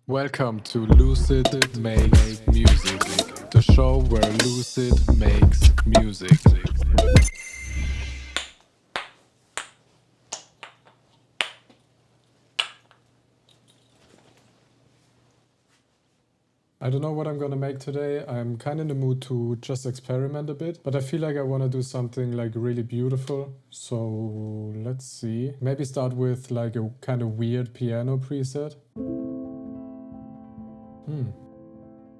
Welcome to Lucid Makes Music, the show where Lucid makes music. I don't know what I'm gonna make today. I'm kind of in the mood to just experiment a bit, but I feel like I want to do something like really beautiful. So let's see. Maybe start with like a kind of weird piano preset.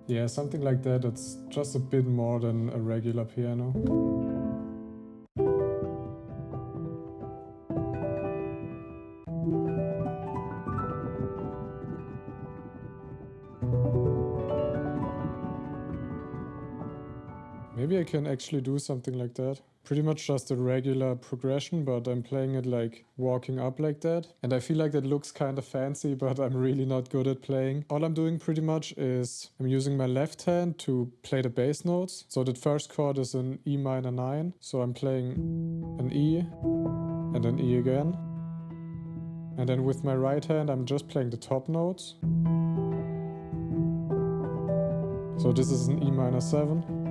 Yeah, something like that. That's just a bit more than a regular piano. Maybe I can actually do something like that. Pretty much just a regular progression, but I'm playing it like walking up like that. And I feel like that looks kind of fancy, but I'm really not good at playing. All I'm doing pretty much is I'm using my left hand to play the bass notes. So the first chord is an E minor 9. So I'm playing an E and an E again. And then with my right hand, I'm just playing the top notes. So this is an E minor 7.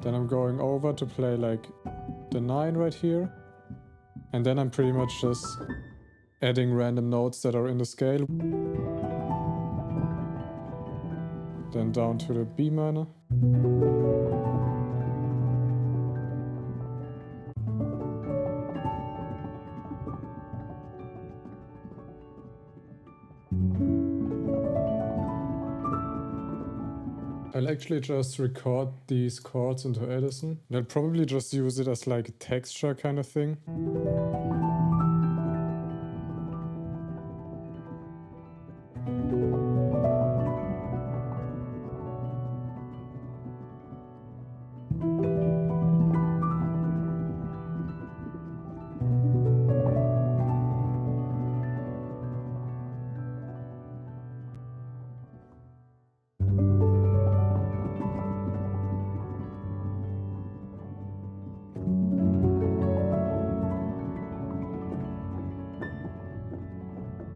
Then I'm going over to play like the 9 right here. And then I'm pretty much just adding random notes that are in the scale. Then down to the B minor. I'll actually just record these chords into Edison. And I'll probably just use it as like a texture kind of thing.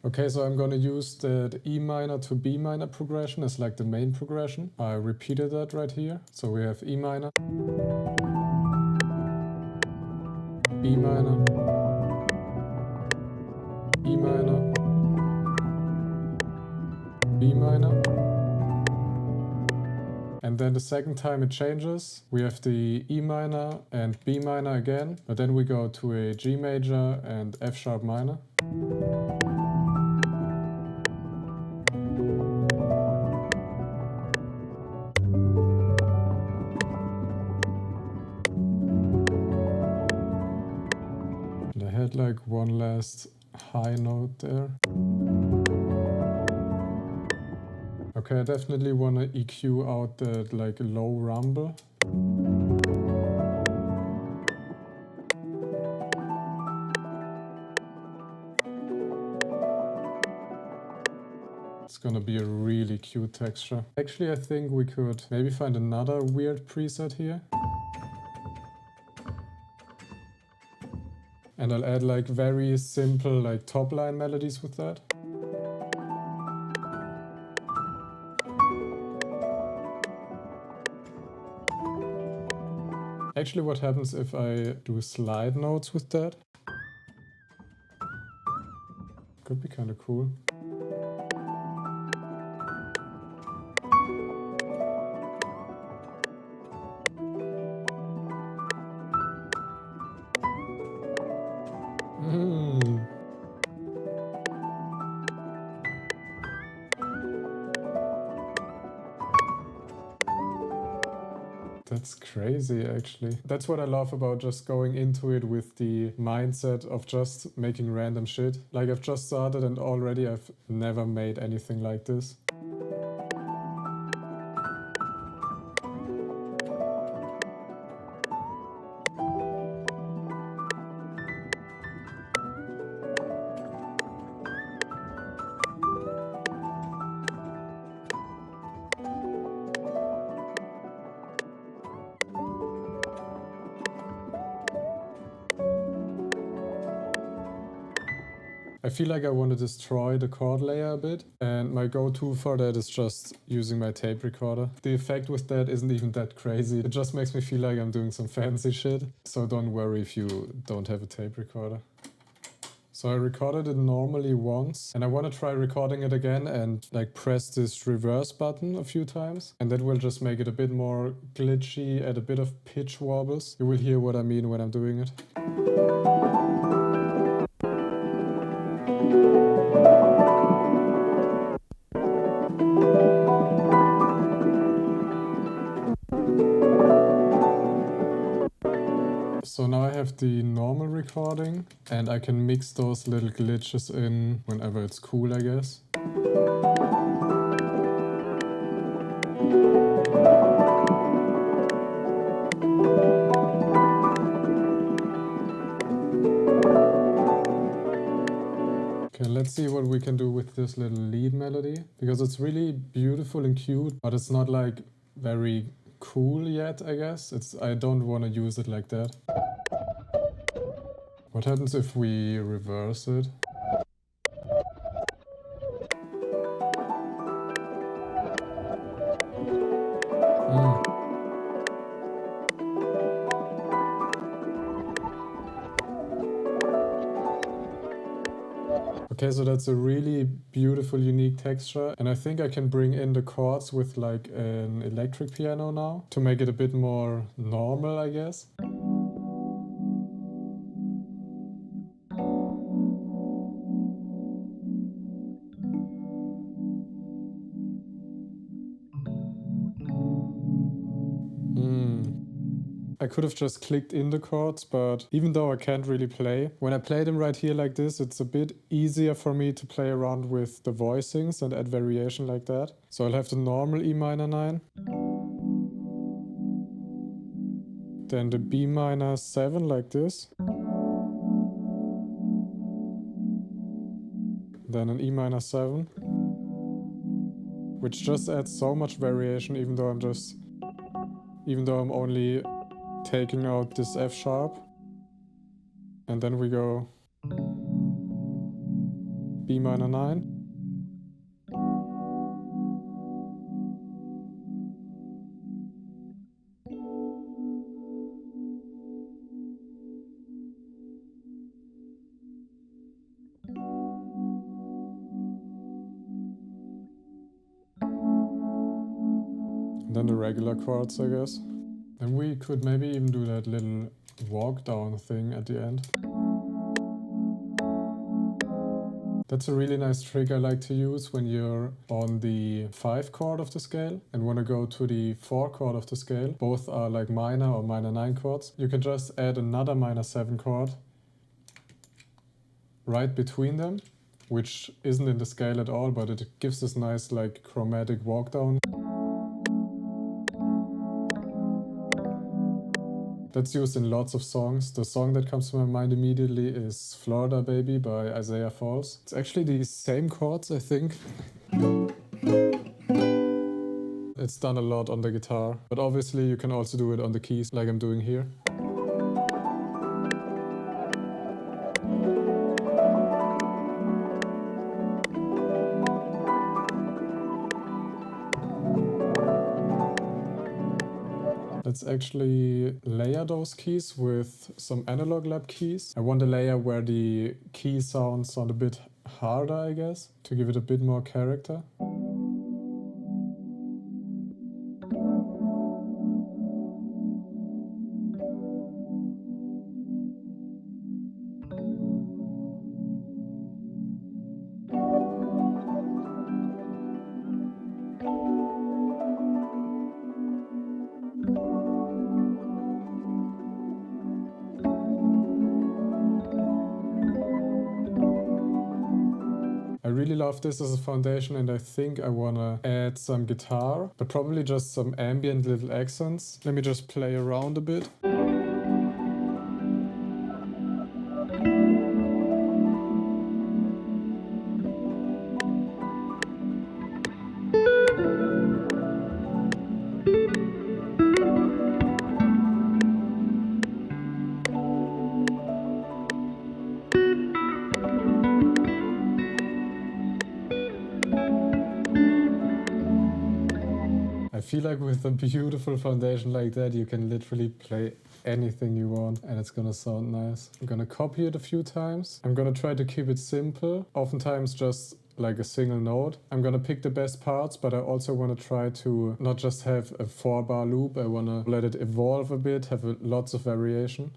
Okay, so I'm gonna use that E minor to B minor progression as like the main progression. I repeated that right here. So we have E minor, B minor, E minor, B minor. And then the second time it changes, we have the E minor and B minor again, but then we go to a G major and F sharp minor. And I had like one last high note there. Okay, I definitely want to EQ out that like low rumble. It's gonna be a really cute texture. Actually, I think we could maybe find another weird preset here. And I'll add like very simple like top line melodies with that. Actually, what happens if I do slide notes with that? Could be kind of cool. That's crazy, actually. That's what I love about just going into it with the mindset of just making random shit. Like, I've just started and already I've never made anything like this. I I feel like I want to destroy the chord layer a bit, and my go-to for that is just using my tape recorder. The effect with that isn't even that crazy. It just makes me feel like I'm doing some fancy shit. So don't worry if you don't have a tape recorder. So I recorded it normally once, and I want to try recording it again and like press this reverse button a few times. And that will just make it a bit more glitchy, add a bit of pitch wobbles. You will hear what I mean when I'm doing it. So now I have the normal recording, and I can mix those little glitches in whenever it's cool, I guess. Okay, let's see what we can do with this little lead melody, because it's really beautiful and cute, but it's not like very cool yet, I guess. I don't want to use it like that. What happens if we reverse it? Okay, so that's a really beautiful, unique texture, and I think I can bring in the chords with like an electric piano now to make it a bit more normal, I guess. I could have just clicked in the chords, but even though I can't really play, when I play them right here like this, it's a bit easier for me to play around with the voicings and add variation like that. So I'll have the normal E minor 9, then the B minor 7 like this, then an E minor 7, which just adds so much variation even though I'm only taking out this F sharp, and then we go B minor 9, and then the regular chords, I guess. Then we could maybe even do that little walk down thing at the end. That's a really nice trick I like to use when you're on the 5 chord of the scale and want to go to the 4 chord of the scale. Both are like minor or minor 9 chords. You can just add another minor 7 chord right between them, which isn't in the scale at all, but it gives this nice like chromatic walk down. That's used in lots of songs. The song that comes to my mind immediately is Florida Baby by Isaiah Falls. It's actually the same chords, I think. It's done a lot on the guitar, but obviously you can also do it on the keys like I'm doing here. Let's actually layer those keys with some analog lab keys. I want a layer where the key sounds sound a bit harder, I guess, to give it a bit more character. I really love this as a foundation, and I think I wanna add some guitar, but probably just some ambient little accents. Let me just play around a bit. I feel like with a beautiful foundation like that, you can literally play anything you want and it's gonna sound nice. I'm gonna copy it a few times. I'm gonna try to keep it simple, oftentimes just like a single note. I'm gonna pick the best parts, but I also wanna try to not just have a 4-bar loop. I wanna let it evolve a bit, have lots of variation.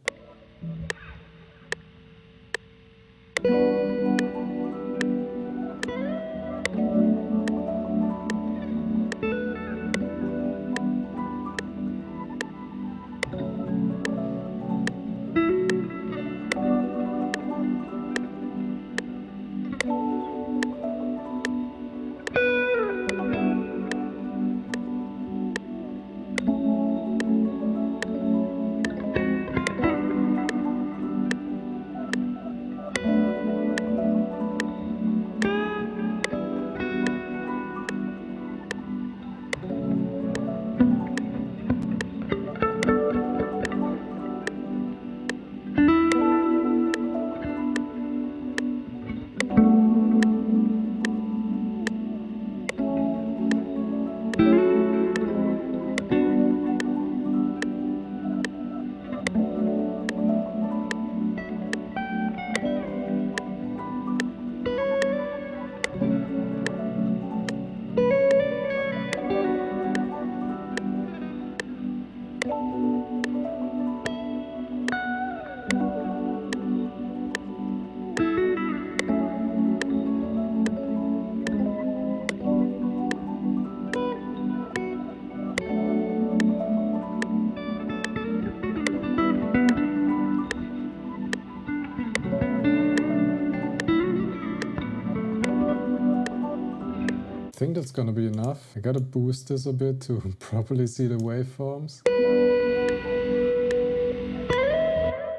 I think that's gonna be enough. I gotta boost this a bit to properly see the waveforms.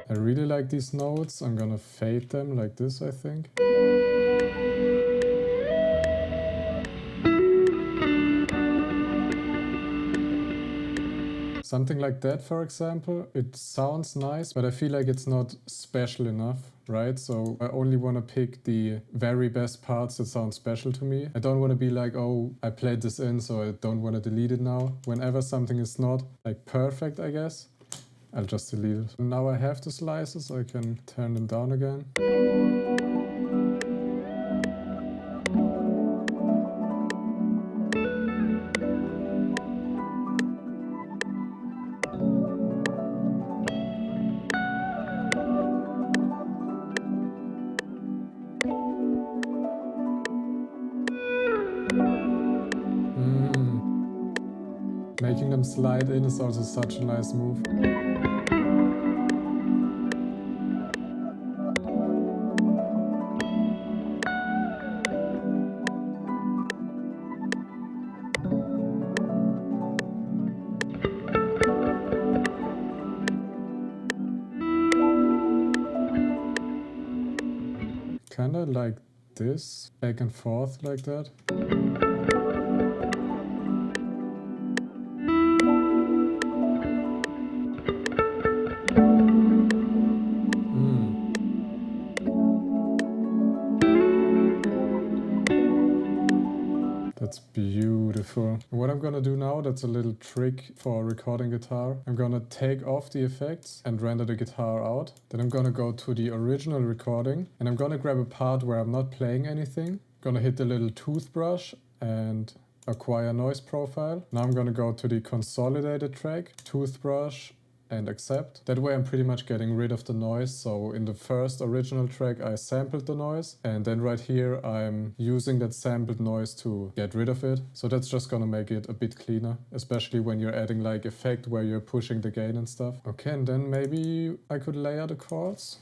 I really like these notes. I'm gonna fade them like this, I think. Something like that, for example. It sounds nice, but I feel like it's not special enough, right? So I only want to pick the very best parts that sound special to me. I don't want to be like, oh, I played this in, so I don't want to delete it now. Whenever something is not like perfect, I guess, I'll just delete it. Now I have the slices, so I can turn them down again. Making them slide in is also such a nice move. Kinda like this, back and forth like that. That's beautiful. What I'm gonna do now, that's a little trick for recording guitar. I'm gonna take off the effects and render the guitar out. Then I'm gonna go to the original recording and I'm gonna grab a part where I'm not playing anything. Gonna hit the little toothbrush and acquire noise profile. Now I'm gonna go to the consolidated track, toothbrush, and accept. That way I'm pretty much getting rid of the noise. So in the first original track I sampled the noise and then right here I'm using that sampled noise to get rid of it. So that's just gonna make it a bit cleaner, especially when you're adding like effect where you're pushing the gain and stuff. Okay, and then maybe I could layer the chords.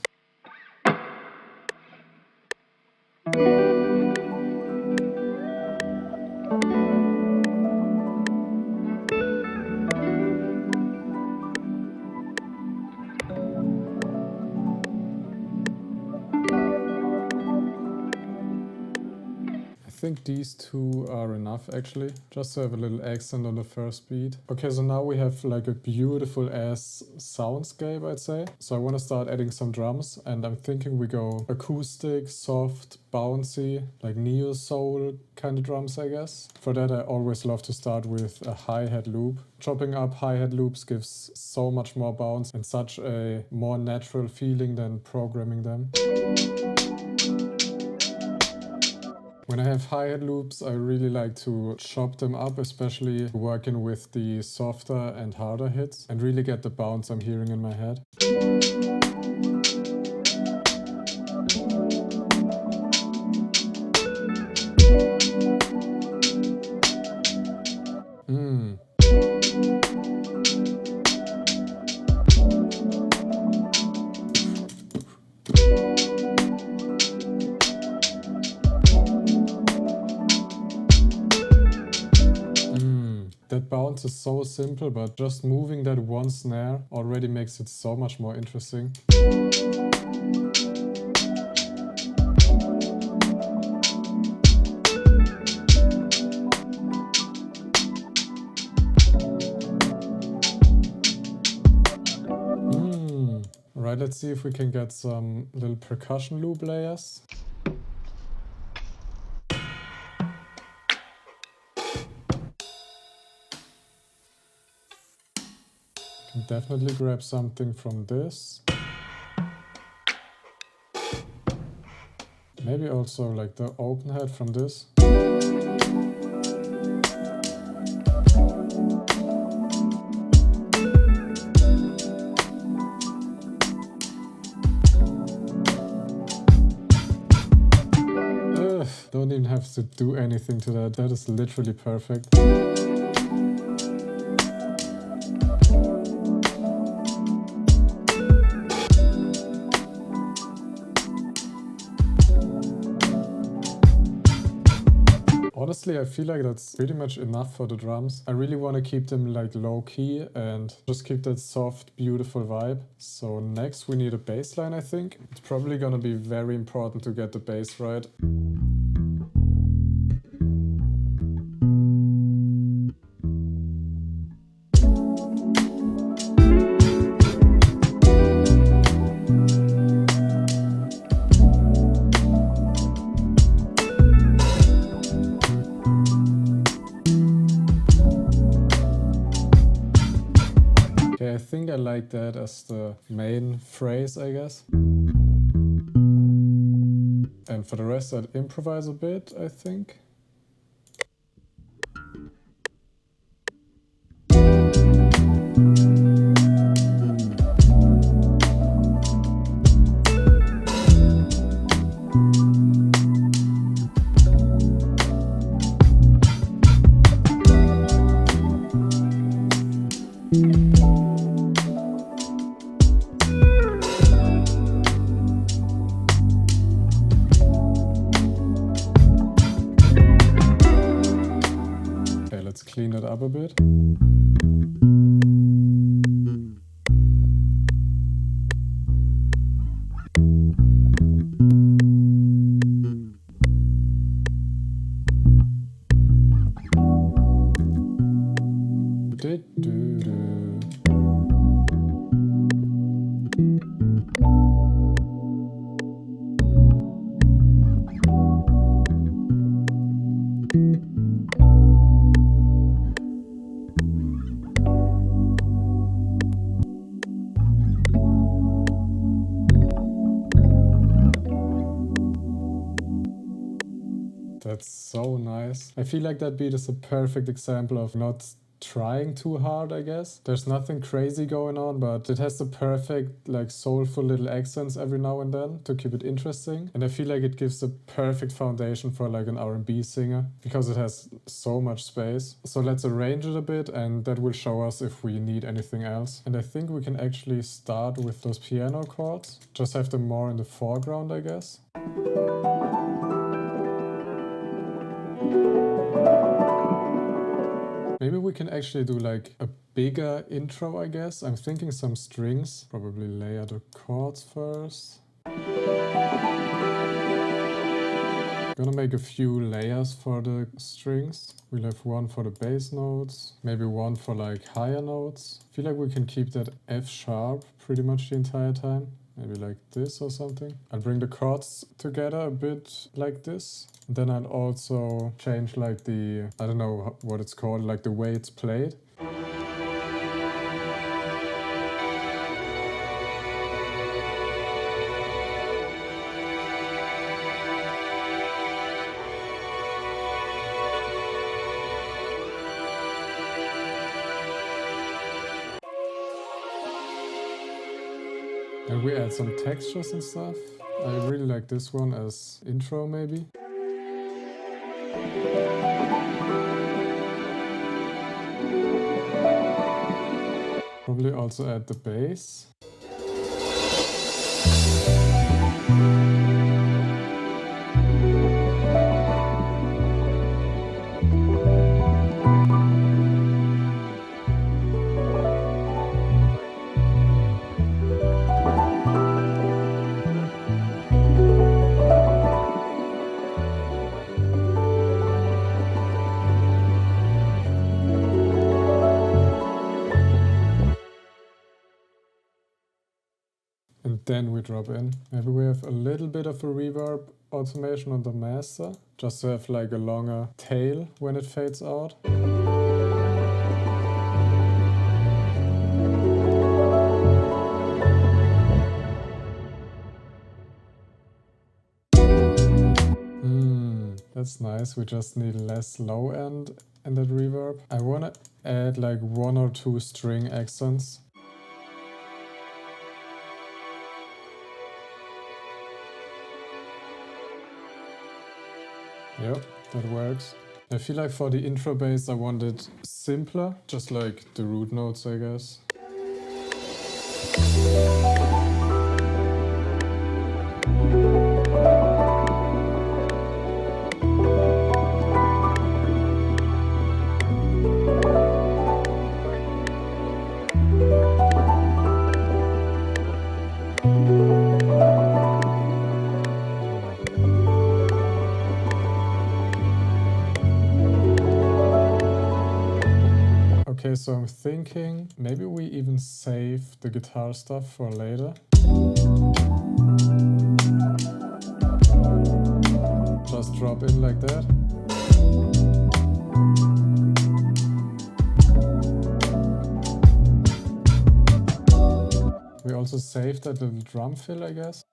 I think these two are enough actually, just to have a little accent on the first beat. Okay, so now we have like a beautiful ass soundscape, I'd say. So I want to start adding some drums, and I'm thinking we go acoustic, soft, bouncy, like neo soul kind of drums, I guess. For that, I always love to start with a hi-hat loop. Chopping up hi-hat loops gives so much more bounce and such a more natural feeling than programming them. When I have hi-hat loops, I really like to chop them up, especially working with the softer and harder hits, and really get the bounce I'm hearing in my head. That bounce is so simple, but just moving that one snare already makes it so much more interesting. Alright, let's see if we can get some little percussion loop layers. Can definitely grab something from this. Maybe also like the open head from this. Don't even have to do anything to that. That is literally perfect. Honestly, I feel like that's pretty much enough for the drums. I really want to keep them like low key and just keep that soft, beautiful vibe. So next we need a bass line, I think. It's probably gonna be very important to get the bass right. I think I like that as the main phrase, I guess. And for the rest, I'd improvise a bit, I think. Let's clean it up a bit. That's so nice. I feel like that beat is a perfect example of not trying too hard, I guess. There's nothing crazy going on, but it has the perfect, like, soulful little accents every now and then to keep it interesting. And I feel like it gives the perfect foundation for like an R&B singer because it has so much space. So let's arrange it a bit and that will show us if we need anything else. And I think we can actually start with those piano chords. Just have them more in the foreground, I guess. Maybe we can actually do like a bigger intro, I guess. I'm thinking some strings. Probably layer the chords first. Gonna make a few layers for the strings. We'll have one for the bass notes, maybe one for like higher notes. I feel like we can keep that F sharp pretty much the entire time. Maybe like this or something. I'll bring the chords together a bit like this. And then I'll also change like the, I don't know what it's called, like the way it's played. And we add some textures and stuff. I really like this one as intro maybe. Probably also add the bass. And then we drop in. Maybe we have a little bit of a reverb automation on the master, just to have like a longer tail when it fades out. That's nice. We just need less low end in that reverb. I want to add like 1 or 2 string accents. Yep, that works. I feel like for the intro bass I want it simpler, just like the root notes, I guess. Okay, so I'm thinking maybe we even save the guitar stuff for later. Just drop in like that. We also saved that little drum fill, I guess.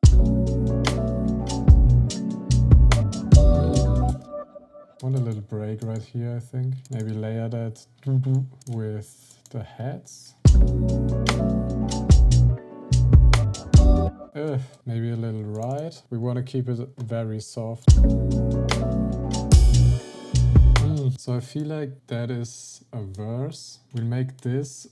Want a little break right here, I think. Maybe layer that with the heads. Maybe a little ride. We want to keep it very soft. So I feel like that is a verse. We'll make this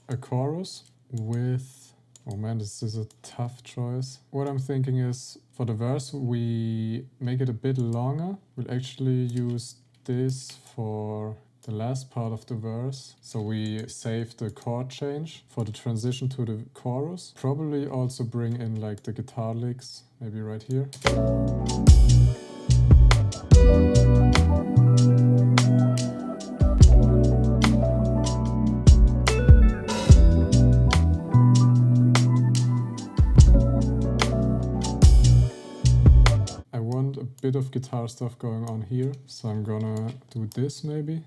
a chorus with... Oh man, this is a tough choice. What I'm thinking is, for the verse, we make it a bit longer. We'll actually use this for the last part of the verse. So we save the chord change for the transition to the chorus. Probably also bring in like the guitar licks, maybe right here. Bit of guitar stuff going on here, so I'm gonna do this maybe.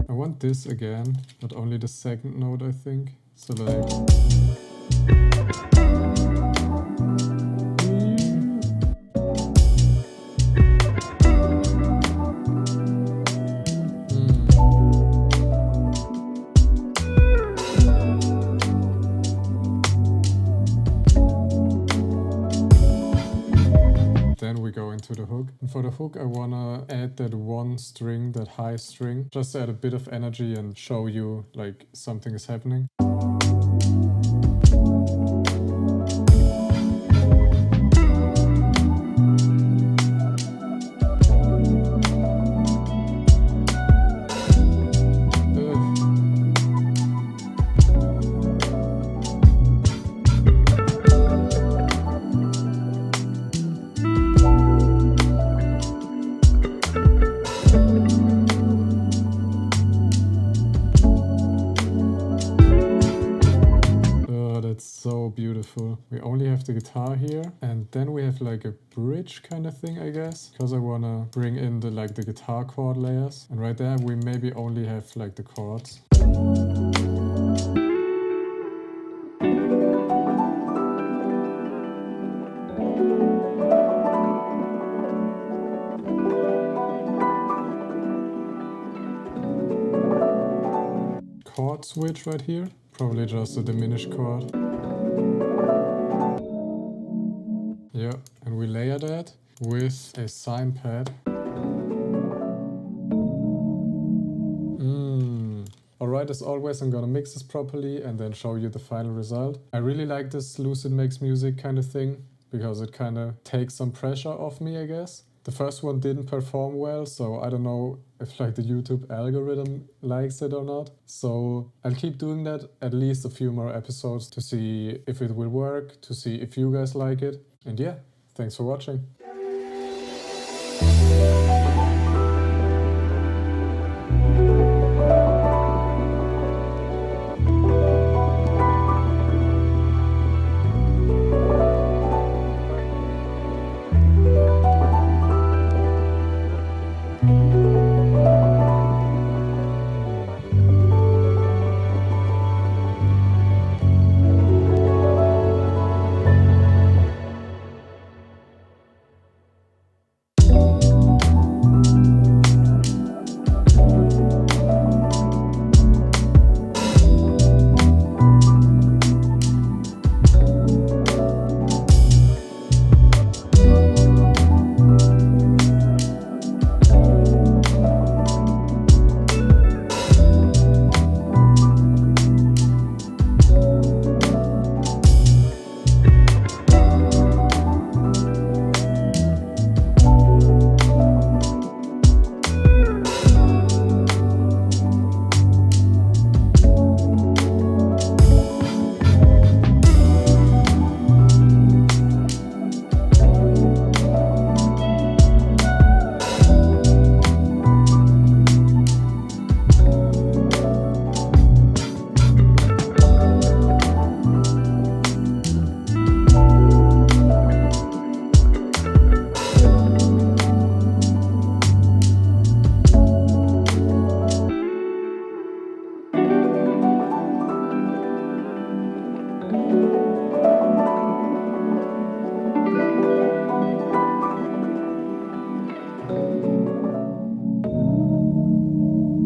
I want this again, but only the second note, I think. So like... to the hook. And for the hook I wanna add that one string, that high string, just to add a bit of energy and show you like something is happening. that's so beautiful. We only have the guitar here, and then we have like a bridge kind of thing, I guess, because I want to bring in the like the guitar chord layers. And right there we maybe only have like the chords. Chord switch right here, probably just a diminished chord. Yeah, and we layer that with a sine pad. Alright, as always, I'm gonna mix this properly and then show you the final result. I really like this Lucid Makes Music kind of thing because it kind of takes some pressure off me, I guess. The first one didn't perform well, so I don't know if like the YouTube algorithm likes it or not. So I'll keep doing that at least a few more episodes to see if it will work, to see if you guys like it. And yeah, thanks for watching.